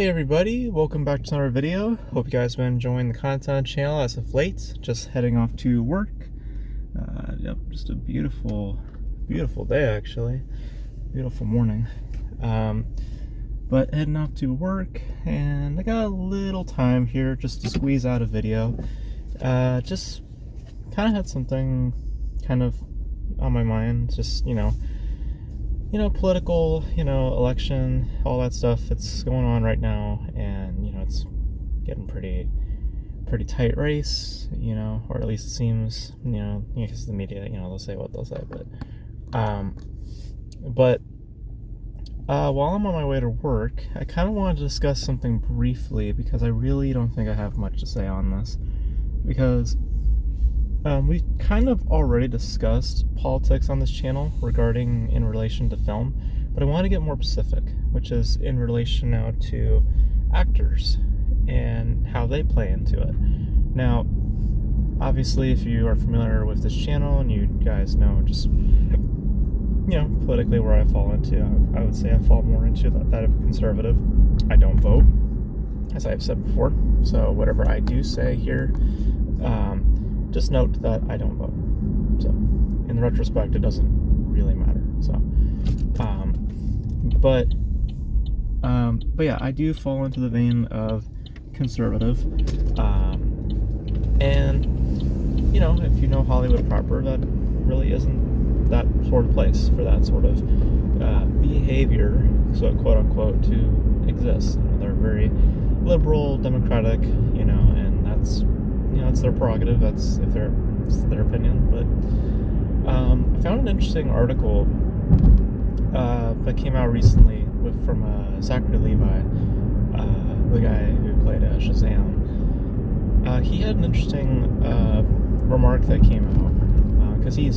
Hey everybody, welcome back to another video. Hope you guys have been enjoying the content on the channel as of late. Just heading off to work. Yep, just a beautiful day actually. Beautiful morning. But heading off to work, and I got a little time here just to squeeze out a video. Just kind of had something kind of on my mind, just, political, election, all that stuff that's going on right now, and, it's getting pretty tight race, or at least it seems, because the media, they'll say what they'll say, but while I'm on my way to work, I kind of wanted to discuss something briefly, because I really don't think I have much to say on this, because we kind of already discussed politics on this channel in relation to film, but I want to get more specific, which is in relation now to actors and how they play into it. Now, obviously, if you are familiar with this channel and you guys know just, politically where I fall into, I would say I fall more into that of a conservative. I don't vote, as I've said before, so whatever I do say here, just note that I don't vote. So, in retrospect, it doesn't really matter. So, but yeah, I do fall into the vein of conservative. And if you know Hollywood proper, that really isn't that sort of place for that sort of behavior, so quote unquote, to exist. They're very liberal, democratic, and that's. It's their prerogative. That's it's their opinion. But I found an interesting article that came out recently from Zachary Levi, the guy who played Shazam. He had an interesting remark that came out because he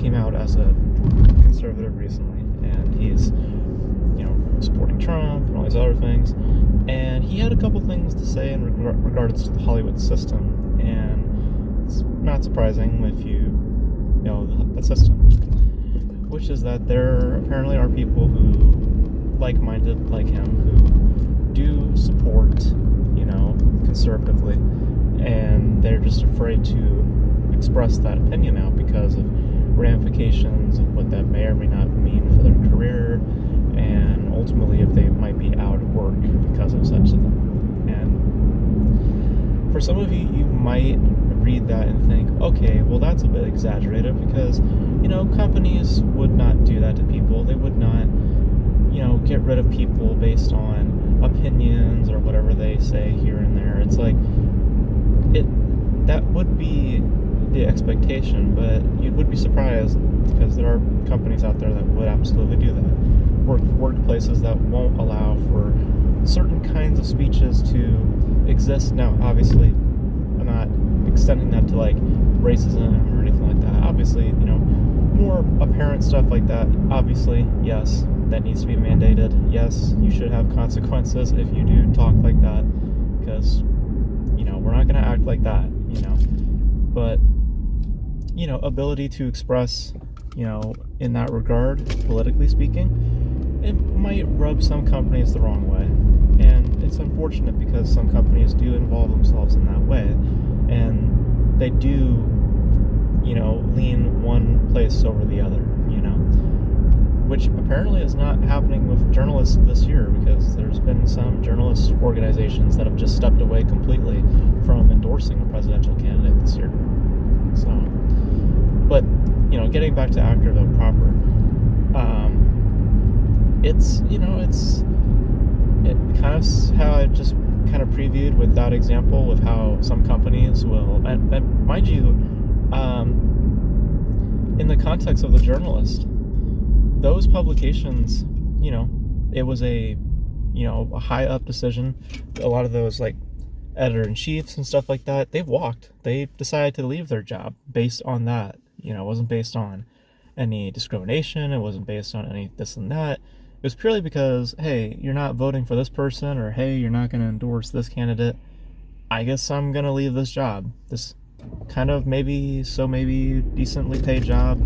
came out as a conservative recently, and he's supporting Trump and all these other things. And he had a couple things to say in regards to the Hollywood system. And it's not surprising if you know the system, which is that there apparently are people who, like-minded like him, who do support, conservatively, and they're just afraid to express that opinion out because of ramifications of what that may or may not mean for their career, and ultimately if they might be out of work because of such a thing. And for some of you, you might read that and think, okay, well, that's a bit exaggerated because, companies would not do that to people. They would not, get rid of people based on opinions or whatever they say here and there. It's like, that would be the expectation, but you would be surprised because there are companies out there that would absolutely do that. Workplaces that won't allow for certain kinds of speeches to exist. Now, obviously, I'm not extending that to racism or anything like that. Obviously, more apparent stuff like that. Obviously, yes, that needs to be mandated. Yes, you should have consequences if you do talk like that, because we're not going to act like that. But ability to express, in that regard, politically speaking, it might rub some companies the wrong way. And it's unfortunate because some companies do involve themselves in that way. And they do, lean one place over the other, which apparently is not happening with journalists this year, because there's been some journalist organizations that have just stepped away completely from endorsing a presidential candidate this year. So, but, getting back to actor though proper, it kind of how I just kind of previewed with that example with how some companies will, and mind you, in the context of the journalist, those publications, it was a high up decision. A lot of those editor-in-chiefs and stuff like that, they decided to leave their job based on that. It wasn't based on any discrimination. It wasn't based on any this and that. It was purely because, hey, you're not voting for this person, or hey, you're not going to endorse this candidate. I guess I'm going to leave this job. This kind of maybe decently paid job,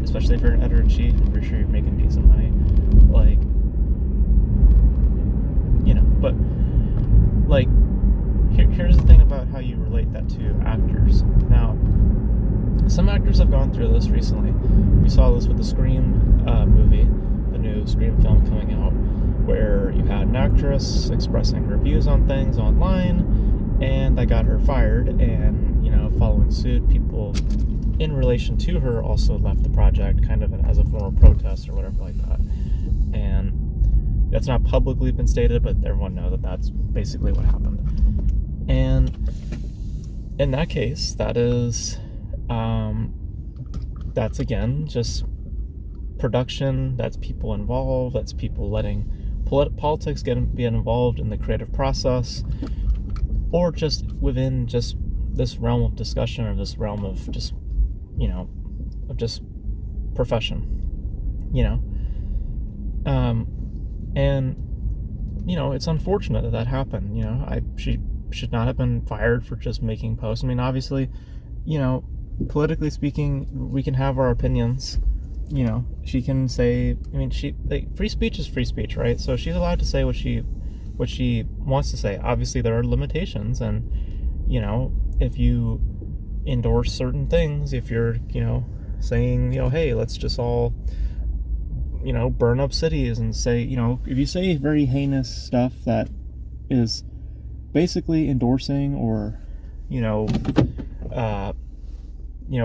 especially if you're an editor-in-chief. I'm pretty sure you're making decent money. But like, here's the thing about how you relate that to actors. Now, some actors have gone through this recently. We saw this with the Scream movie, the new Scream film coming out, where you had an actress expressing her views on things online, and that got her fired. And following suit, people in relation to her also left the project, kind of as a form of protest or whatever like that. And that's not publicly been stated, but everyone knows that that's basically what happened. And in that case, that's again just production. That's people involved. That's people letting politics be involved in the creative process, or just within just this realm of discussion, or this realm of just profession. And it's unfortunate that happened. She should not have been fired for just making posts. I mean, obviously, politically speaking, we can have our opinions. She can say, free speech is free speech, right? So she's allowed to say what she wants to say. Obviously, there are limitations, and if you endorse certain things, if you're saying hey, let's just all burn up cities, and say if you say very heinous stuff that is basically endorsing or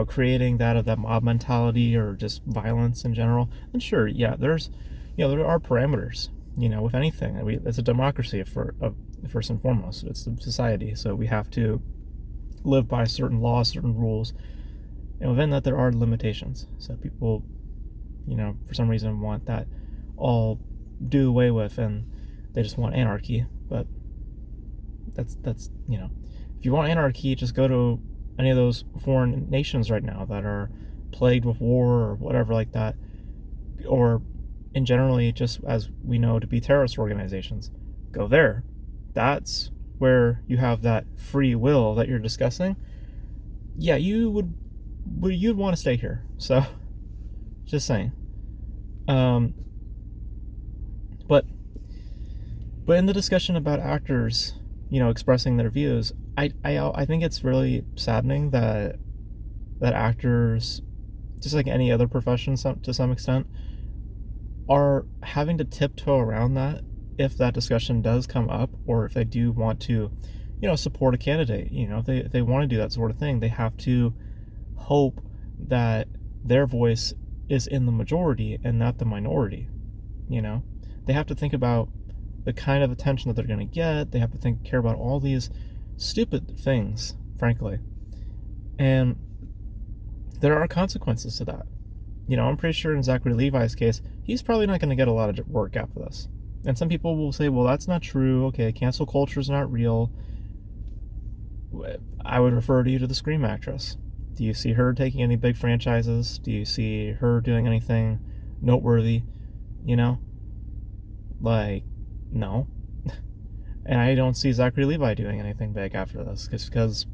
creating that mob mentality or just violence in general, then sure, yeah, there's there are parameters. With anything, it's a democracy first and foremost. It's a society, so we have to live by certain laws, certain rules, and within that there are limitations. So people for some reason want that all do away with, and they just want anarchy. But that's if you want anarchy, just go to any of those foreign nations right now that are plagued with war or whatever like that, or in generally just as we know to be terrorist organizations. Go there. That's where you have that free will that you're discussing. Yeah, you'd want to stay here. So just saying. But in the discussion about actors expressing their views, I think it's really saddening that actors, just like any other profession to some extent, are having to tiptoe around that if that discussion does come up, or if they do want to support a candidate. If they want to do that sort of thing, they have to hope that their voice is in the majority and not the minority. They have to think about the kind of attention that they're going to get. They have to care about all these stupid things, frankly. And there are consequences to that. I'm pretty sure in Zachary Levi's case, he's probably not going to get a lot of work after this. And some people will say, well, that's not true. Okay, cancel culture is not real. I would refer you to the Scream actress. Do you see her taking any big franchises? Do you see her doing anything noteworthy? No. And I don't see Zachary Levi doing anything big after this, just because,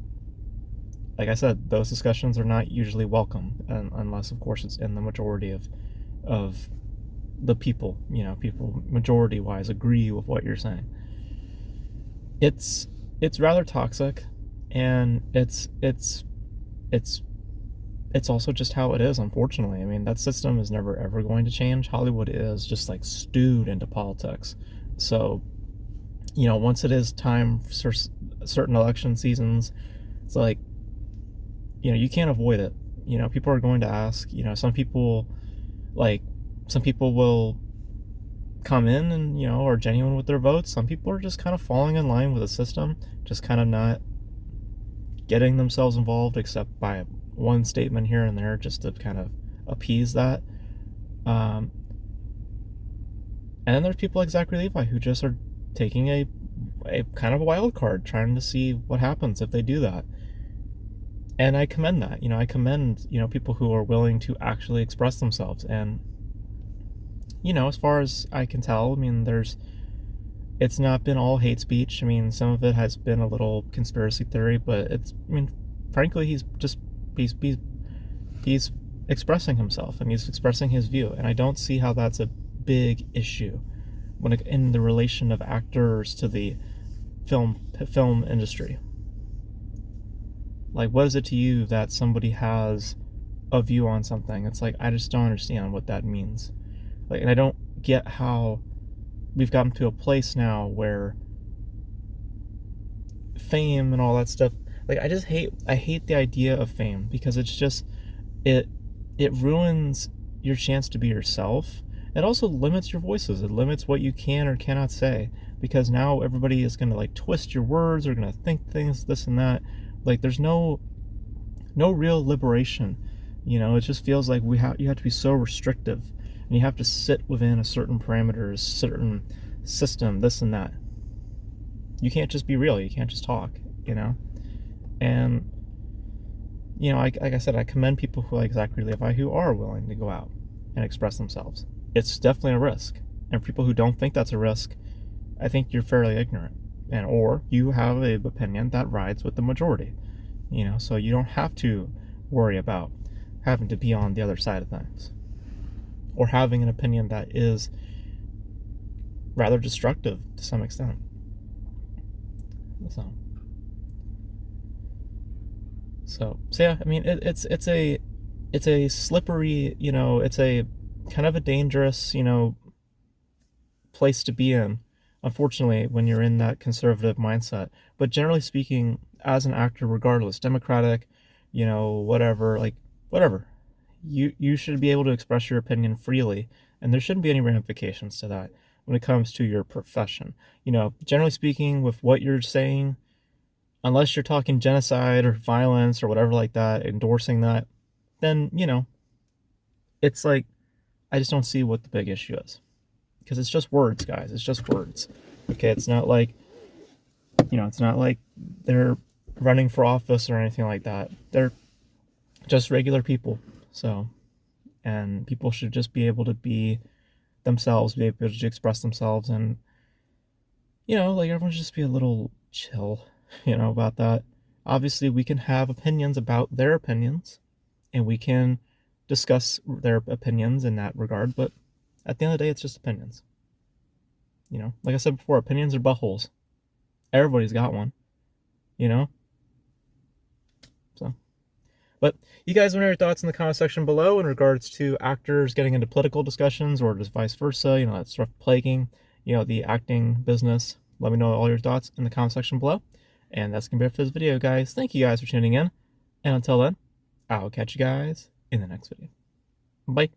like I said, those discussions are not usually welcome, unless, of course, it's in the majority of the people. People majority-wise agree with what you're saying. It's rather toxic, and it's also just how it is, unfortunately. I mean, that system is never ever going to change. Hollywood is just like stewed into politics. So, once it is time for certain election seasons, it's like, you can't avoid it. People are going to ask. Some people will come in and, are genuine with their votes. Some people are just kind of falling in line with the system, just kind of not getting themselves involved except by one statement here and there just to kind of appease that. And then there's people like Zachary Levi who just are taking a kind of a wild card, trying to see what happens if they do that. And I commend that. I commend, people who are willing to actually express themselves. And, as far as I can tell, I mean, it's not been all hate speech. I mean, some of it has been a little conspiracy theory, but frankly, he's expressing himself, and he's expressing his view. And I don't see how that's a big issue. in the relation of actors to the film industry. Like, what is it to you that somebody has a view on something? It's like, I just don't understand what that means. Like, and I don't get how we've gotten to a place now where fame and all that stuff, like, I hate the idea of fame, because it's just, it ruins your chance to be yourself. It also limits your voices. It limits what you can or cannot say, because now everybody is going to like twist your words, or going to think things, this and that. Like, there's no real liberation. It just feels like you have to be so restrictive, and you have to sit within a certain parameters, certain system, this and that. You can't just be real. You can't just talk. And like I said, I commend people who like Zachary Levi, who are willing to go out and express themselves. It's definitely a risk, and for people who don't think that's a risk, I think you're fairly ignorant, or you have an opinion that rides with the majority. So you don't have to worry about having to be on the other side of things, or having an opinion that is rather destructive to some extent. So yeah, I mean, it's a slippery, it's a kind of a dangerous, place to be in, unfortunately, when you're in that conservative mindset. But generally speaking, as an actor, regardless, Democratic, whatever, like, whatever, you should be able to express your opinion freely, and there shouldn't be any ramifications to that when it comes to your profession. Generally speaking, with what you're saying, unless you're talking genocide or violence or whatever like that, endorsing that, then, it's like, I just don't see what the big issue is. Because it's just words, guys. It's just words. Okay, it's not like, they're running for office or anything like that. They're just regular people. So, and people should just be able to be themselves, be able to express themselves, and, like, everyone should just be a little chill, about that. Obviously, we can have opinions about their opinions, and we can discuss their opinions in that regard, but at the end of the day, it's just opinions. Like I said before, opinions are buttholes. Everybody's got one, So, but you guys want to know your thoughts in the comment section below in regards to actors getting into political discussions, or just vice versa, that stuff plaguing, the acting business. Let me know all your thoughts in the comment section below. And that's going to be it for this video, guys. Thank you guys for tuning in. And until then, I'll catch you guys in the next video. Bye.